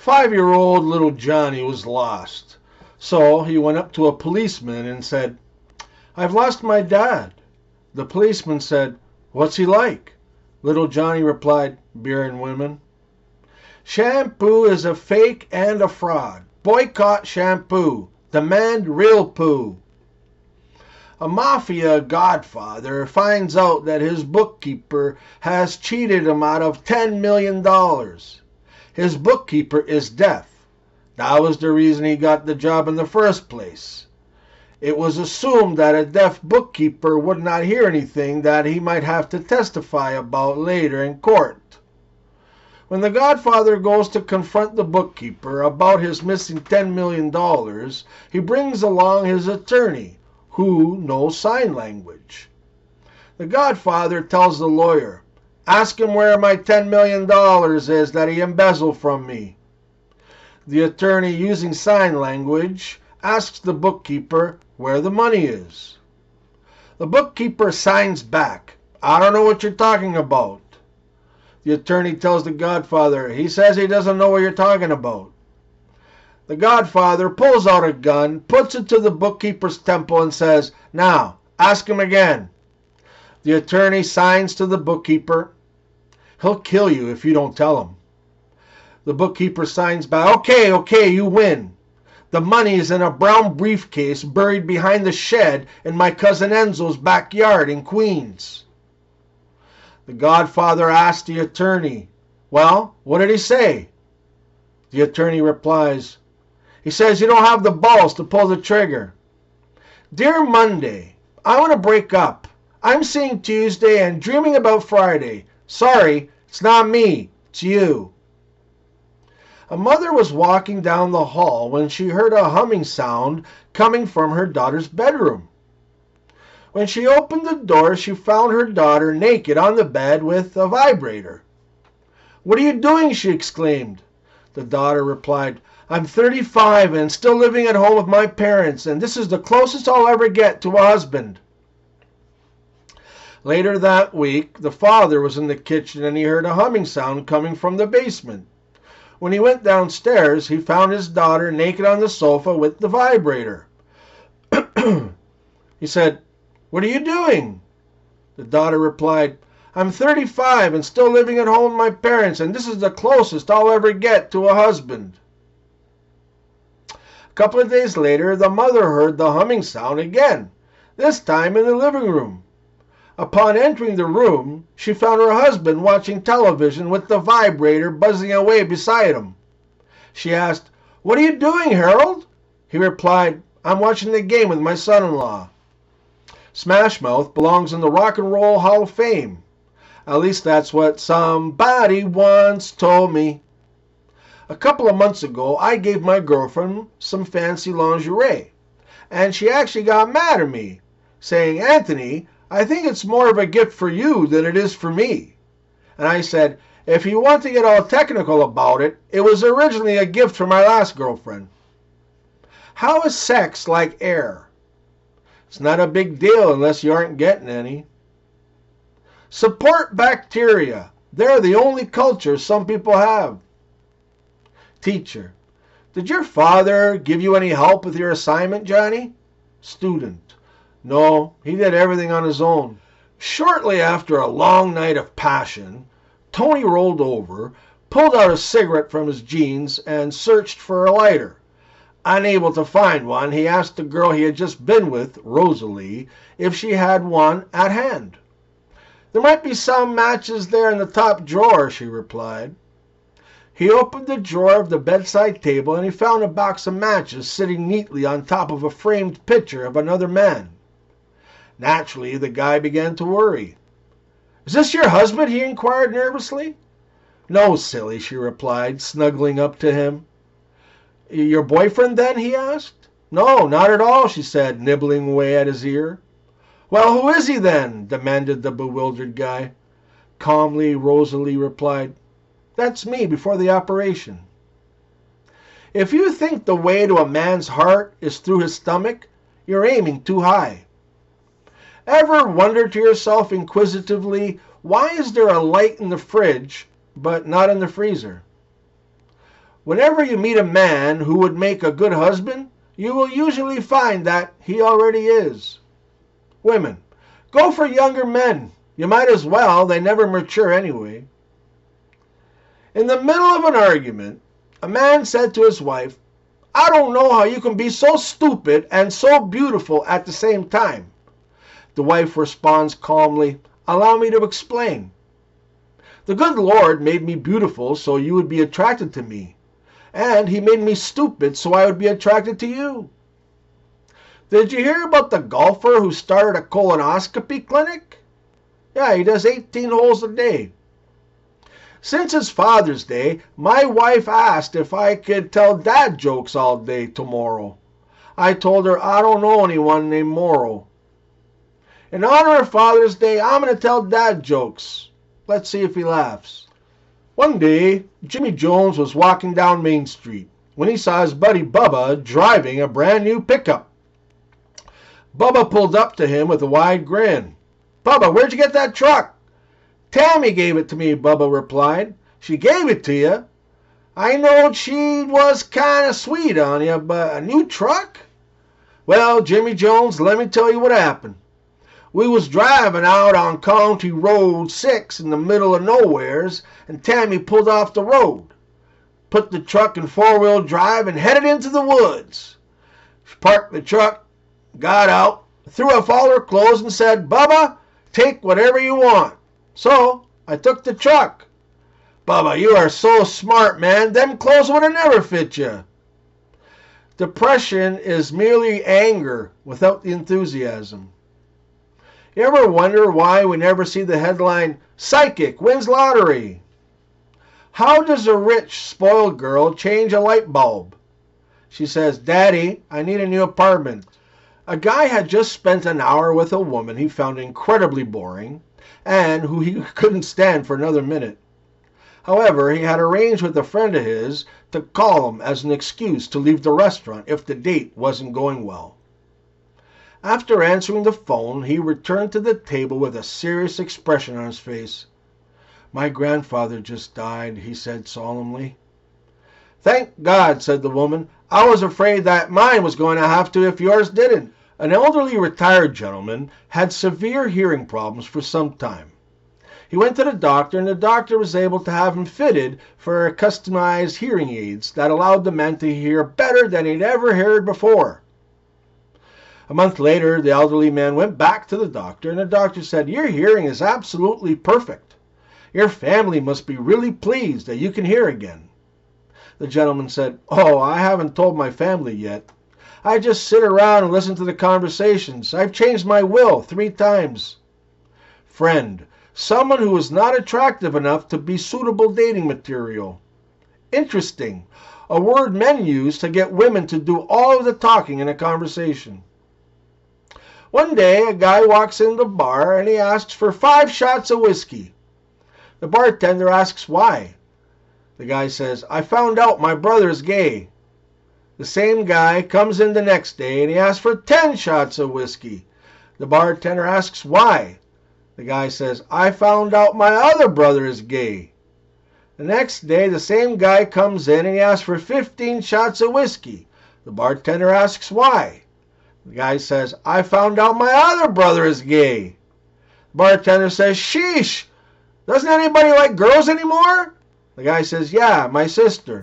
5-year-old little Johnny was lost. So he went up to a policeman and said, "I've lost my dad." The policeman said, "What's he like?" Little Johnny replied, "Beer and women." Shampoo is a fake and a fraud. Boycott shampoo. Demand real poo. A mafia godfather finds out that his bookkeeper has cheated him out of $10 million. His bookkeeper is deaf. That was the reason he got the job in the first place. It was assumed that a deaf bookkeeper would not hear anything that he might have to testify about later in court. When the godfather goes to confront the bookkeeper about his missing $10 million, he brings along his attorney, who knows sign language. The godfather tells the lawyer, "Ask him where my $10 million is that he embezzled from me." The attorney, using sign language, asks the bookkeeper where the money is. The bookkeeper signs back, "I don't know what you're talking about." The attorney tells the godfather, "He says he doesn't know what you're talking about." The godfather pulls out a gun, puts it to the bookkeeper's temple and says, "Now, ask him again." The attorney signs to the bookkeeper, "He'll kill you if you don't tell him." The bookkeeper signs back, Okay, you win. The money is in a brown briefcase buried behind the shed in my cousin Enzo's backyard in Queens." The godfather asked the attorney, "Well, what did he say?" The attorney replies, "He says you don't have the balls to pull the trigger." "Dear Monday, I want to break up. I'm seeing Tuesday and dreaming about Friday. Sorry, it's not me, it's you." A mother was walking down the hall when she heard a humming sound coming from her daughter's bedroom. When she opened the door, she found her daughter naked on the bed with a vibrator. "What are you doing?" she exclaimed. The daughter replied, "I'm 35 and still living at home with my parents, and this is the closest I'll ever get to a husband." Later that week, the father was in the kitchen and he heard a humming sound coming from the basement. When he went downstairs, he found his daughter naked on the sofa with the vibrator. He said, "What are you doing?" The daughter replied, "I'm 35 and still living at home with my parents, and this is the closest I'll ever get to a husband." A couple of days later, the mother heard the humming sound again, this time in the living room. Upon entering the room, she found her husband watching television with the vibrator buzzing away beside him. She asked, "What are you doing, Harold?" He replied, "I'm watching the game with my son-in-law." Smash Mouth belongs in the Rock and Roll Hall of Fame. At least that's what somebody once told me. A couple of months ago, I gave my girlfriend some fancy lingerie, and she actually got mad at me, saying, "Anthony, I think it's more of a gift for you than it is for me." And I said, "If you want to get all technical about it, it was originally a gift for my last girlfriend." How is sex like air? It's not a big deal unless you aren't getting any. Support bacteria. They're the only culture some people have. Teacher, did your father give you any help with your assignment, Johnny? Student, no, he did everything on his own. Shortly after a long night of passion, Tony rolled over, pulled out a cigarette from his jeans, and searched for a lighter. Unable to find one, he asked the girl he had just been with, Rosalie, if she had one at hand. "There might be some matches there in the top drawer," she replied. He opened the drawer of the bedside table and he found a box of matches sitting neatly on top of a framed picture of another man. Naturally, the guy began to worry. "Is this your husband?" he inquired nervously. "No, silly," she replied, snuggling up to him. "Your boyfriend, then?" he asked. "No, not at all," she said, nibbling away at his ear. "Well, who is he, then?" demanded the bewildered guy. Calmly, Rosalie replied, "That's me before the operation." If you think the way to a man's heart is through his stomach, you're aiming too high. Ever wonder to yourself inquisitively, why is there a light in the fridge but not in the freezer? Whenever you meet a man who would make a good husband, you will usually find that he already is. Women, go for younger men. You might as well. They never mature anyway. In the middle of an argument, a man said to his wife, "I don't know how you can be so stupid and so beautiful at the same time." The wife responds calmly, "Allow me to explain. The good Lord made me beautiful so you would be attracted to me. And he made me stupid so I would be attracted to you. Did you hear about the golfer who started a colonoscopy clinic? Yeah, he does 18 holes a day. Since it's Father's Day, my wife asked if I could tell dad jokes all day tomorrow. I told her I don't know anyone named Morrow. In honor of Father's Day, I'm going to tell dad jokes. Let's see if he laughs." One day, Jimmy Jones was walking down Main Street when he saw his buddy Bubba driving a brand new pickup. Bubba pulled up to him with a wide grin. "Bubba, where'd you get that truck?" "Tammy gave it to me," Bubba replied. "She gave it to you? I knowed she was kind of sweet on you, but a new truck?" "Well, Jimmy Jones, let me tell you what happened. We was driving out on County Road 6 in the middle of nowheres, and Tammy pulled off the road, put the truck in four-wheel drive, and headed into the woods. She parked the truck, got out, threw off all her clothes, and said, 'Bubba, take whatever you want.' So I took the truck." "Bubba, you are so smart, man. Them clothes would have never fit you." Depression is merely anger without the enthusiasm. You ever wonder why we never see the headline, "Psychic wins lottery"? How does a rich, spoiled girl change a light bulb? She says, "Daddy, I need a new apartment." A guy had just spent an hour with a woman he found incredibly boring and who he couldn't stand for another minute. However, he had arranged with a friend of his to call him as an excuse to leave the restaurant if the date wasn't going well. After answering the phone, he returned to the table with a serious expression on his face. "My grandfather just died," he said solemnly. "Thank God," said the woman. "I was afraid that mine was going to have to if yours didn't." An elderly retired gentleman had severe hearing problems for some time. He went to the doctor, and the doctor was able to have him fitted for customized hearing aids that allowed the man to hear better than he'd ever heard before. A month later, the elderly man went back to the doctor, and the doctor said, "Your hearing is absolutely perfect. Your family must be really pleased that you can hear again." The gentleman said, "Oh, I haven't told my family yet. I just sit around and listen to the conversations. I've changed my will 3 times. Friend, someone who is not attractive enough to be suitable dating material. Interesting. A word men use to get women to do all of the talking in a conversation. One day, a guy walks in the bar and he asks for 5 shots of whiskey. The bartender asks why. The guy says, "I found out my brother is gay." The same guy comes in the next day and he asks for 10 shots of whiskey. The bartender asks why. The guy says, "I found out my other brother is gay." The next day, the same guy comes in and he asks for 15 shots of whiskey. The bartender asks why. The guy says, "I found out my other brother is gay." The bartender says, "Sheesh, doesn't anybody like girls anymore?" The guy says, "Yeah, my sister."